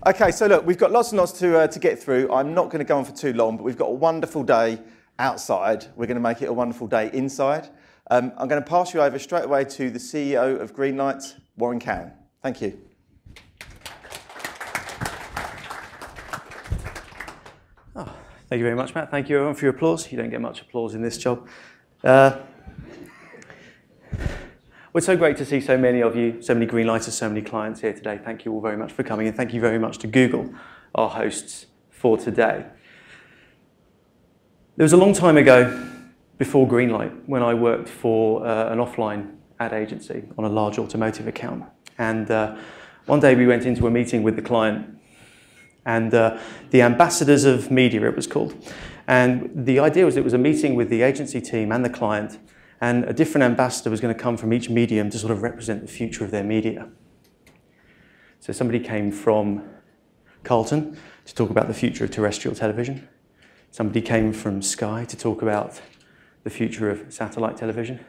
Okay, so look, we've got lots and lots to get through. I'm not going to go on for too long, but we've got a wonderful day outside. We're going to make it a wonderful day inside. I'm going to pass you over straight away to the CEO of Greenlight, Warren Cowan. Thank you. Oh, thank you very much, Matt. Thank you everyone for your applause. You don't get much applause in this job. It's so great to see so many of you, so many Greenlighters, so many clients here today. Thank you all very much for coming, and thank you very much to Google, our hosts, for today. There was a long time ago, before Greenlight, when I worked for an offline ad agency on a large automotive account. And one day we went into a meeting with the client, and the ambassadors of media, it was called. And the idea was it was a meeting with the agency team and the client, and a different ambassador was going to come from each medium to sort of represent the future of their media. So somebody came from Carlton to talk about the future of terrestrial television. Somebody came from Sky to talk about the future of satellite television.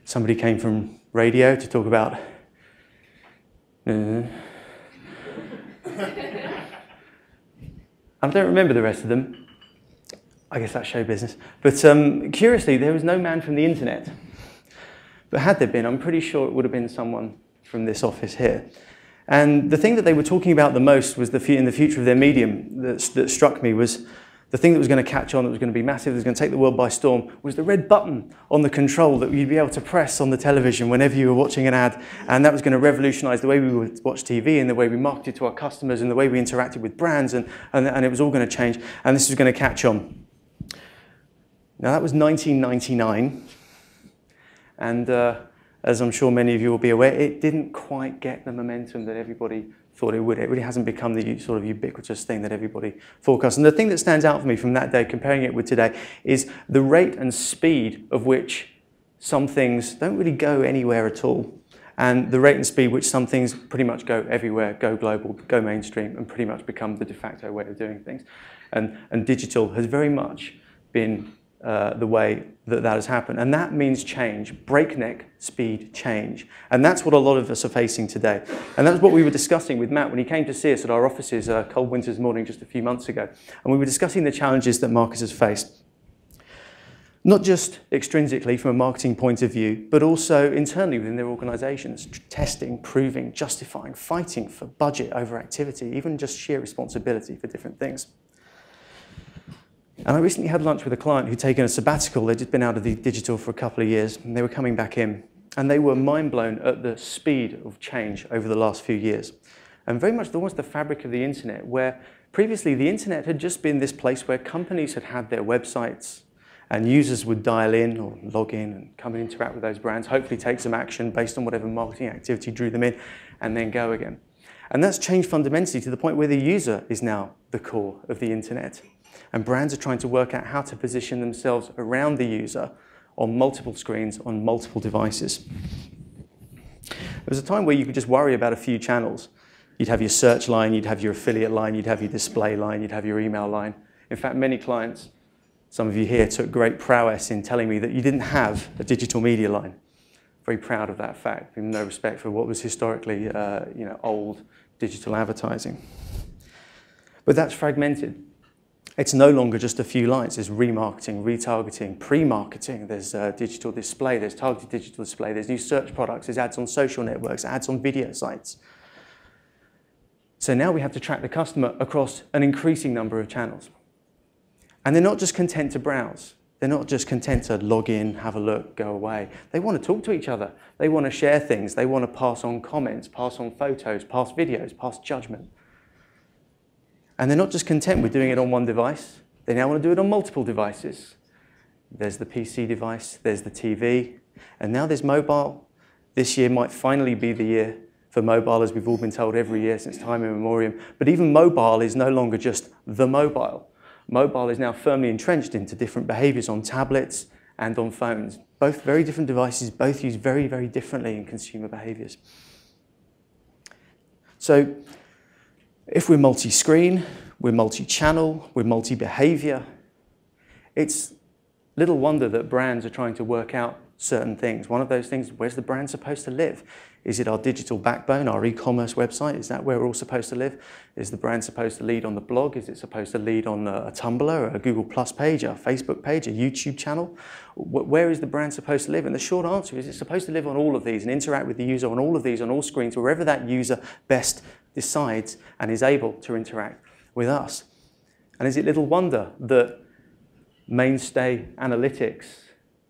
Somebody came from radio to talk about... I don't remember the rest of them. I guess that's show business. But curiously, there was no man from the internet. But had there been, I'm pretty sure it would have been someone from this office here. And the thing that they were talking about the most was in the future of their medium that struck me was the thing that was going to catch on, that was going to be massive, that was going to take the world by storm, was the red button on the control that you'd be able to press on the television whenever you were watching an ad. And that was going to revolutionize the way we would watch TV and the way we marketed to our customers and the way we interacted with brands. And it was all going to change. And this was going to catch on. Now, that was 1999, and as I'm sure many of you will be aware, it didn't quite get the momentum that everybody thought it would. It really hasn't become the sort of ubiquitous thing that everybody forecast. And the thing that stands out for me from that day, comparing it with today, is the rate and speed of which some things don't really go anywhere at all, and the rate and speed which some things pretty much go everywhere, go global, go mainstream, and pretty much become the de facto way of doing things. And digital has very much been the way that has happened. And that means change, breakneck speed change. And that's what a lot of us are facing today. And that's what we were discussing with Matt when he came to see us at our offices a cold winter's morning just a few months ago. And we were discussing the challenges that marketers face. Not just extrinsically from a marketing point of view, but also internally within their organizations, testing, proving, justifying, fighting for budget over activity, even just sheer responsibility for different things. And I recently had lunch with a client who'd taken a sabbatical. They'd just been out of the digital for a couple of years, and they were coming back in. And they were mind-blown at the speed of change over the last few years. And very much almost the fabric of the internet, where previously the internet had just been this place where companies had had their websites, and users would dial in or log in and come and interact with those brands, hopefully take some action based on whatever marketing activity drew them in, and then go again. And that's changed fundamentally to the point where the user is now the core of the internet. And brands are trying to work out how to position themselves around the user on multiple screens, on multiple devices. There was a time where you could just worry about a few channels. You'd have your search line, you'd have your affiliate line, you'd have your display line, you'd have your email line. In fact, many clients, some of you here, took great prowess in telling me that you didn't have a digital media line. Very proud of that fact, with no respect for what was historically old digital advertising. But that's fragmented. It's no longer just a few lines. There's remarketing, retargeting, pre-marketing. There's digital display. There's targeted digital display. There's new search products. There's ads on social networks, ads on video sites. So now we have to track the customer across an increasing number of channels. And they're not just content to browse. They're not just content to log in, have a look, go away. They want to talk to each other. They want to share things. They want to pass on comments, pass on photos, pass videos, pass judgment. And they're not just content with doing it on one device. They now want to do it on multiple devices. There's the PC device, there's the TV, and now there's mobile. This year might finally be the year for mobile, as we've all been told every year since time immemorial. But even mobile is no longer just the mobile. Mobile is now firmly entrenched into different behaviors on tablets and on phones. Both very different devices, both used very, very differently in consumer behaviors. So, if we're multi-screen, we're multi-channel, we're multi-behavior, it's little wonder that brands are trying to work out certain things. One of those things, where's the brand supposed to live? Is it our digital backbone, our e-commerce website? Is that where we're all supposed to live? Is the brand supposed to lead on the blog? Is it supposed to lead on a Tumblr, a Google Plus page, a Facebook page, a YouTube channel? Where is the brand supposed to live? And the short answer is it's supposed to live on all of these and interact with the user on all of these, on all screens, wherever that user best decides and is able to interact with us. And is it little wonder that mainstay analytics,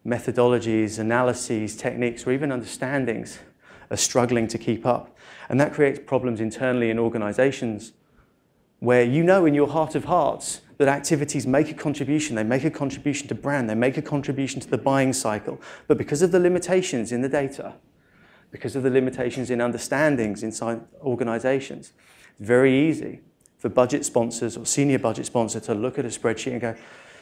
methodologies, analyses, techniques, or even understandings are struggling to keep up? And that creates problems internally in organizations where you know in your heart of hearts that activities make a contribution. They make a contribution to brand. They make a contribution to the buying cycle. But because of the limitations in the data, because of the limitations in understandings inside organizations, it's very easy for budget sponsors or senior budget sponsor to look at a spreadsheet and go,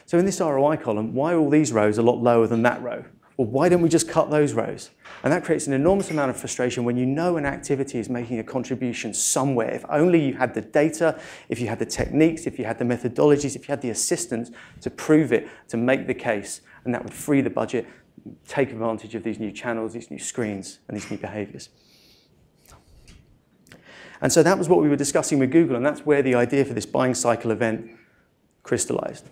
so in this ROI column, why are all these rows a lot lower than that row? Well, why don't we just cut those rows? And that creates an enormous amount of frustration when you know an activity is making a contribution somewhere. If only you had the data, if you had the techniques, if you had the methodologies, if you had the assistance to prove it, to make the case, and that would free the budget, take advantage of these new channels, these new screens, and these new behaviors. And so that was what we were discussing with Google, and that's where the idea for this buying cycle event crystallized.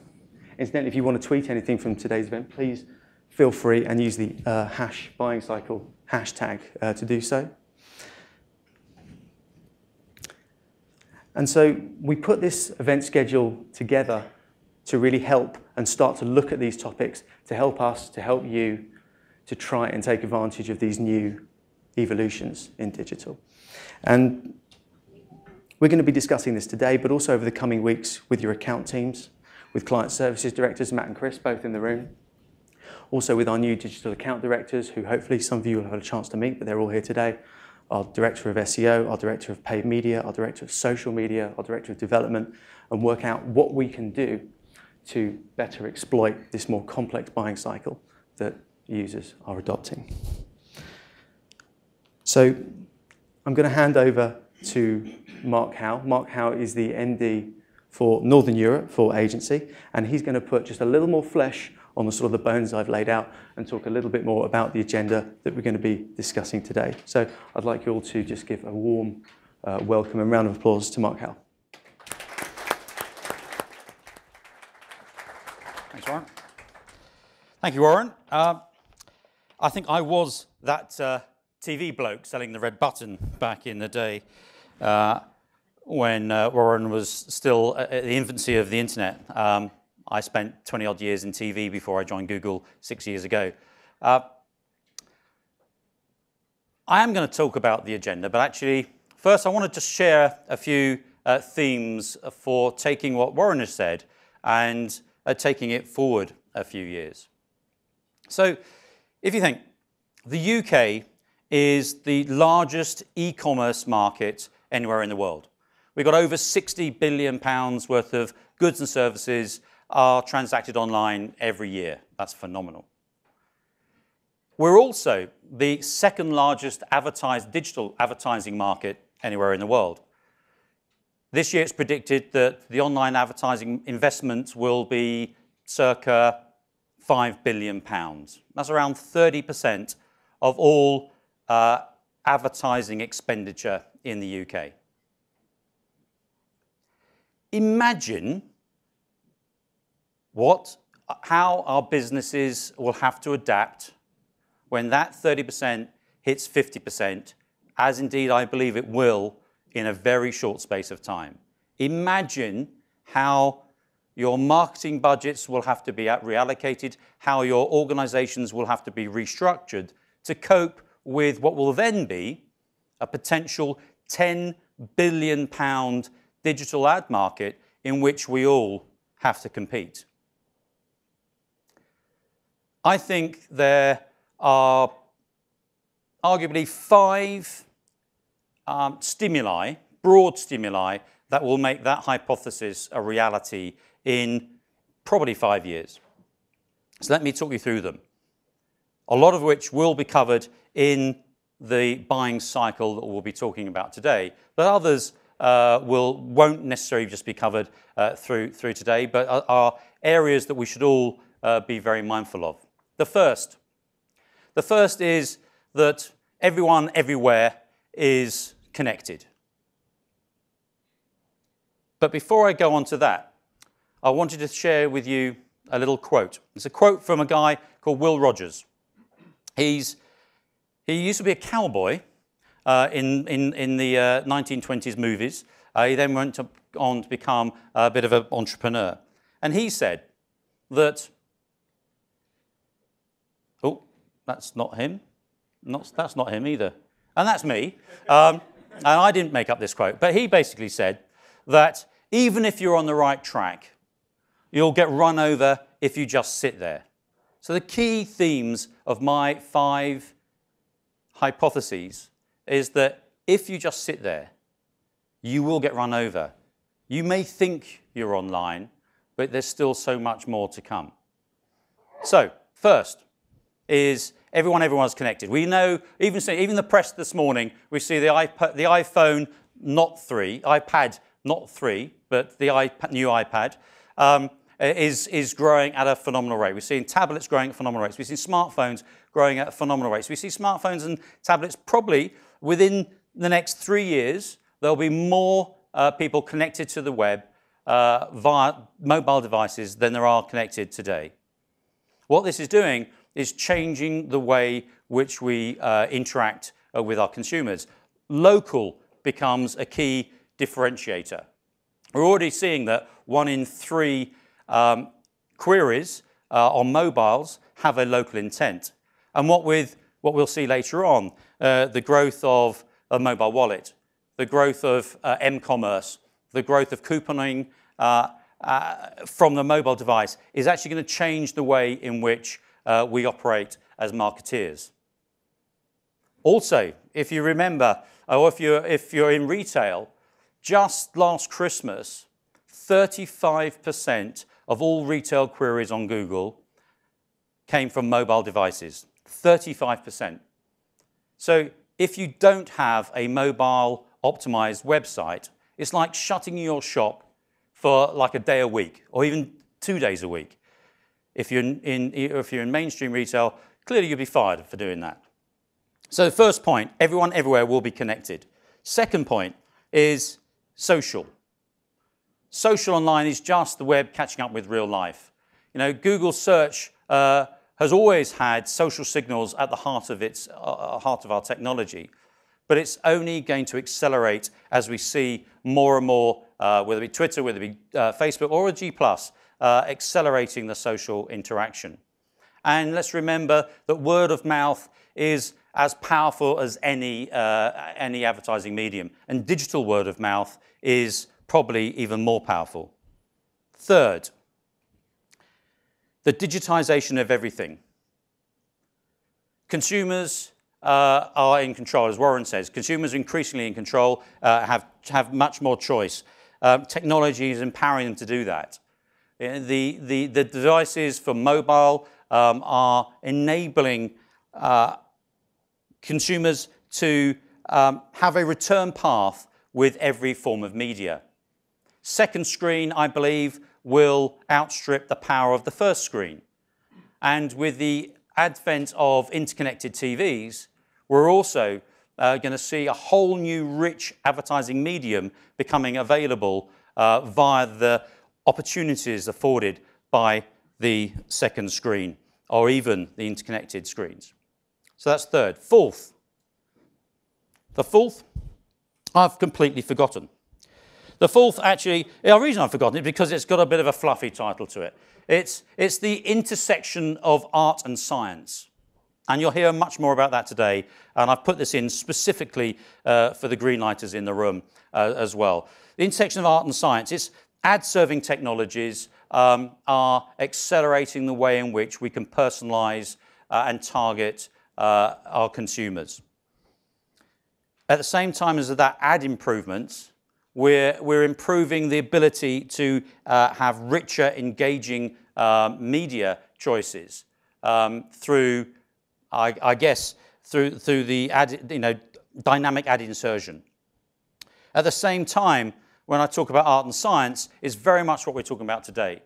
Incidentally, if you want to tweet anything from today's event, please feel free and use the hash buying cycle hashtag to do so. And so we put this event schedule together to really help and start to look at these topics, to help us, to help you, to try and take advantage of these new evolutions in digital. And we're going to be discussing this today, but also over the coming weeks with your account teams, with client services directors, Matt and Chris, both in the room. Also with our new digital account directors, who hopefully some of you will have a chance to meet, but they're all here today. Our director of SEO, our director of paid media, our director of social media, our director of development, and work out what we can do to better exploit this more complex buying cycle that users are adopting. So I'm going to hand over to Mark Howe. Mark Howe is the MD for Northern Europe for agency, and he's going to put just a little more flesh on the sort of the bones I've laid out and talk a little bit more about the agenda that we're going to be discussing today. So I'd like you all to just give a warm welcome and round of applause to Mark Howe. Thanks, Warren. Thank you, Warren. I think I was that TV bloke selling the red button back in the day when Warren was still at the infancy of the internet. I spent 20 odd years in TV before I joined Google 6 years ago. I am going to talk about the agenda, but actually, first I want to just share a few themes for taking what Warren has said and taking it forward a few years. So, if you think, the UK is the largest e-commerce market anywhere in the world. We've got over £60 billion worth of goods and services are transacted online every year. That's phenomenal. We're also the second largest digital advertising market anywhere in the world. This year it's predicted that the online advertising investment will be circa £5 billion. That's around 30% of all advertising expenditure in the UK. Imagine how our businesses will have to adapt when that 30% hits 50%, as indeed I believe it will in a very short space of time. Imagine how your marketing budgets will have to be reallocated, how your organizations will have to be restructured to cope with what will then be a potential £10 billion digital ad market in which we all have to compete. I think there are arguably 5 broad stimuli, that will make that hypothesis a reality in probably 5 years. So let me talk you through them. A lot of which will be covered in the buying cycle that we'll be talking about today, but others won't necessarily just be covered through today, but are areas that we should all be very mindful of. The first, The first is that everyone, everywhere is connected. But before I go on to that, I wanted to share with you a little quote. It's a quote from a guy called Will Rogers. He used to be a cowboy in the 1920s movies. He then went on to become a bit of an entrepreneur. And he said that, oh, that's not him. That's not him either. And that's me. And I didn't make up this quote. But he basically said that even if you're on the right track, you'll get run over if you just sit there. So the key themes of my 5 hypotheses is that if you just sit there, you will get run over. You may think you're online, but there's still so much more to come. So not is everyone's connected. We know, even the press this morning, we see the iPhone not 3, iPad not 3, but the new iPad, is growing at a phenomenal rate. We're seeing tablets growing at phenomenal rates. We've seen smartphones growing at phenomenal rates. We see smartphones and tablets probably within the next 3 years, there'll be more people connected to the web via mobile devices than there are connected today. What this is doing is changing the way which we interact with our consumers. Local becomes a key differentiator. We're already seeing that 1 in 3 queries on mobiles have a local intent. And what we'll see later on, the growth of a mobile wallet, the growth of m-commerce, the growth of couponing from the mobile device is actually going to change the way in which we operate as marketeers. Also, if you remember, or if you're in retail, just last Christmas, 35% of all retail queries on Google came from mobile devices. 35%. So if you don't have a mobile optimized website, it's like shutting your shop for like a day a week or even 2 days a week. If you're in mainstream retail, clearly you'll be fired for doing that. So the first point, everyone everywhere will be connected. Second point is social. Social online is just the web catching up with real life. You know, Google search has always had social signals at the heart of our technology, but it's only going to accelerate as we see more and more, whether it be Twitter, whether it be Facebook or a G+, accelerating the social interaction. And let's remember that word of mouth is as powerful as any advertising medium, and digital word of mouth is probably even more powerful. Third, the digitization of everything. Consumers are in control, as Warren says. Consumers are increasingly in control, have much more choice. Technology is empowering them to do that. The devices for mobile are enabling consumers to have a return path with every form of media. Second screen, I believe, will outstrip the power of the first screen. And with the advent of interconnected TVs, we're also going to see a whole new rich advertising medium becoming available via the opportunities afforded by the second screen or even the interconnected screens. So that's third. Fourth. The fourth, I've completely forgotten. The fourth, actually, the reason I've forgotten it is because it's got a bit of a fluffy title to it. It's the intersection of art and science. And you'll hear much more about that today. And I've put this in specifically for the Greenlighters in the room as well. The intersection of art and science, it's ad-serving technologies are accelerating the way in which we can personalize and target our consumers. At the same time as that ad improvements, we're improving the ability to have richer, engaging media choices through, I guess, through the ad, dynamic ad insertion. At the same time, when I talk about art and science, is very much what we're talking about today.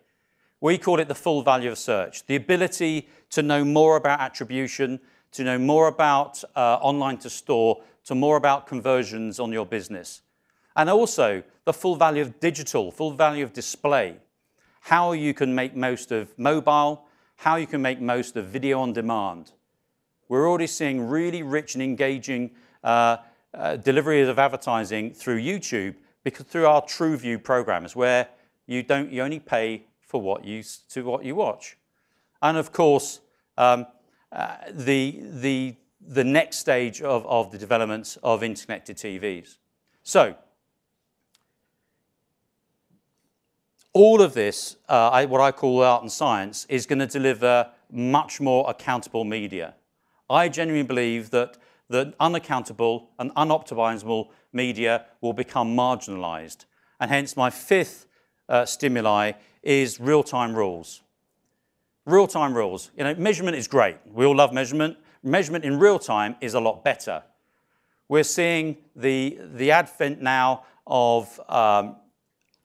We call it the full value of search, the ability to know more about attribution, to know more about online to store, to more about conversions on your business. And also the full value of digital, full value of display, how you can make most of mobile, how you can make most of video on demand. We're already seeing really rich and engaging delivery of advertising through YouTube, because through our TrueView programs, where you only pay for what you watch. And of course, the next stage of the development of interconnected TVs. So, all of this, what I call art and science, is going to deliver much more accountable media. I genuinely believe that unaccountable and unoptimizable media will become marginalized. And hence my fifth stimuli is real-time rules. Real-time rules. You know, measurement is great. We all love measurement. Measurement in real time is a lot better. We're seeing the advent now of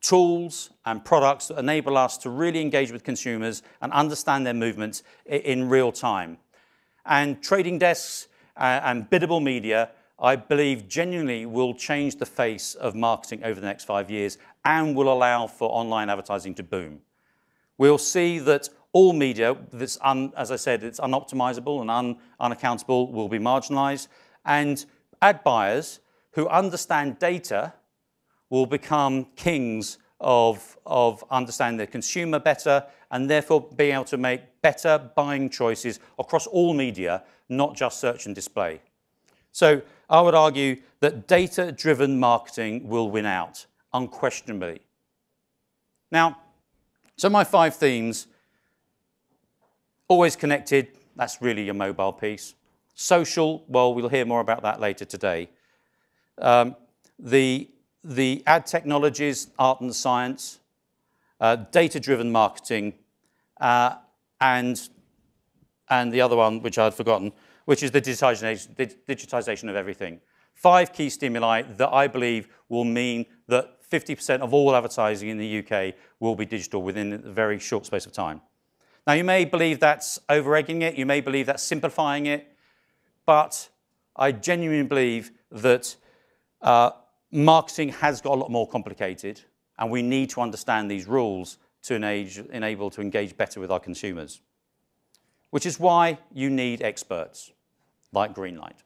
tools and products that enable us to really engage with consumers and understand their movements in real time. And trading desks and biddable media, I believe, genuinely will change the face of marketing over the next 5 years and will allow for online advertising to boom. We'll see that all media that's, as I said, it's unoptimizable and unaccountable will be marginalized, and ad buyers who understand data will become kings of understanding the consumer better and therefore being able to make better buying choices across all media, not just search and display. So I would argue that data-driven marketing will win out, unquestionably. Now, so my 5 themes: always connected, that's really your mobile piece. Social, well, we'll hear more about that later today. The ad technologies, art and science, data-driven marketing, and the other one, which I'd forgotten, which is the digitization of everything. 5 key stimuli that I believe will mean that 50% of all advertising in the UK will be digital within a very short space of time. Now, you may believe that's over-egging it, you may believe that's simplifying it, but I genuinely believe that marketing has got a lot more complicated, and we need to understand these rules to enable to engage better with our consumers, which is why you need experts like Greenlight.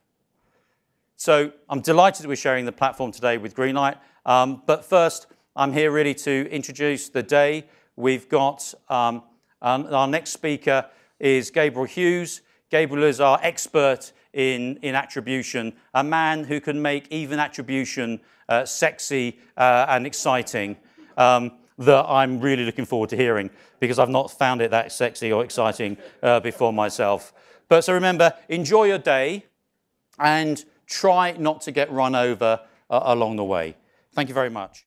So I'm delighted that we're sharing the platform today with Greenlight, but first I'm here really to introduce the day. We've got our next speaker is Gabriel Hughes. Gabriel is our expert in attribution, a man who can make even attribution sexy and exciting, that I'm really looking forward to hearing, because I've not found it that sexy or exciting before myself. But so remember, enjoy your day and try not to get run over along the way. Thank you very much.